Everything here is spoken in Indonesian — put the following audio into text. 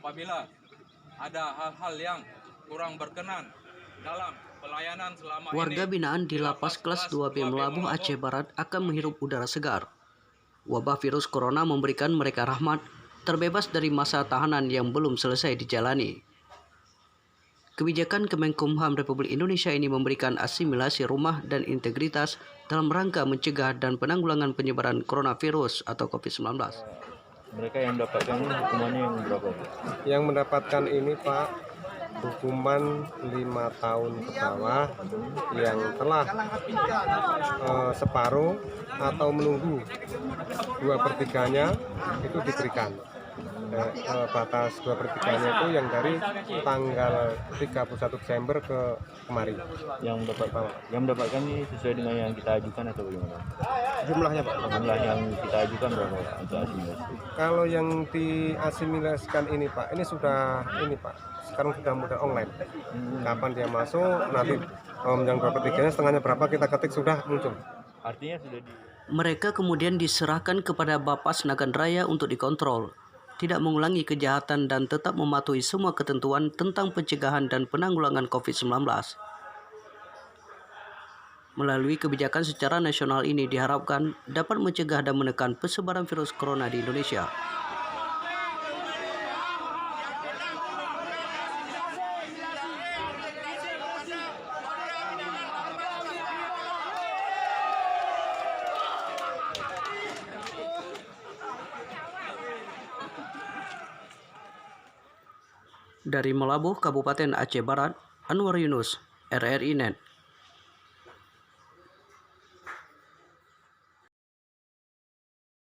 apabila ada hal-hal yang kurang berkenan dalam pelayanan selama ini. Warga binaan di Lapas Kelas 2B Melabuh, Aceh Barat akan menghirup udara segar. Wabah virus corona memberikan mereka rahmat, terbebas dari masa tahanan yang belum selesai dijalani. Kebijakan Kemenkumham Republik Indonesia ini memberikan asimilasi rumah dan integritas dalam rangka mencegah dan penanggulangan penyebaran coronavirus atau COVID-19. Mereka yang mendapatkan hukumannya yang berapa? Yang mendapatkan ini Pak, hukuman 5 tahun ke bawah yang telah separuh atau menunggu 2/3-nya itu diberikan. Batas 2/3-nya itu yang dari tanggal 31 Desember ke kemarin. Yang mendapatkan ini sesuai dengan yang kita ajukan atau bagaimana? Jumlahnya Pak? Jumlah yang kita ajukan berapa Pak untuk asimilasi? Kalau yang diasimilasikan ini Pak, ini sudah sekarang sudah mudah online. Kapan dia masuk, nanti yang 2/3-nya setengahnya berapa kita ketik sudah muncul. Artinya sudah Mereka kemudian diserahkan kepada Bapas Nagan Raya untuk dikontrol, tidak mengulangi kejahatan dan tetap mematuhi semua ketentuan tentang pencegahan dan penanggulangan COVID-19. Melalui kebijakan secara nasional ini diharapkan dapat mencegah dan menekan persebaran virus corona di Indonesia. Dari Melabuh, Kabupaten Aceh Barat, Anwar Yunus, RRI Net.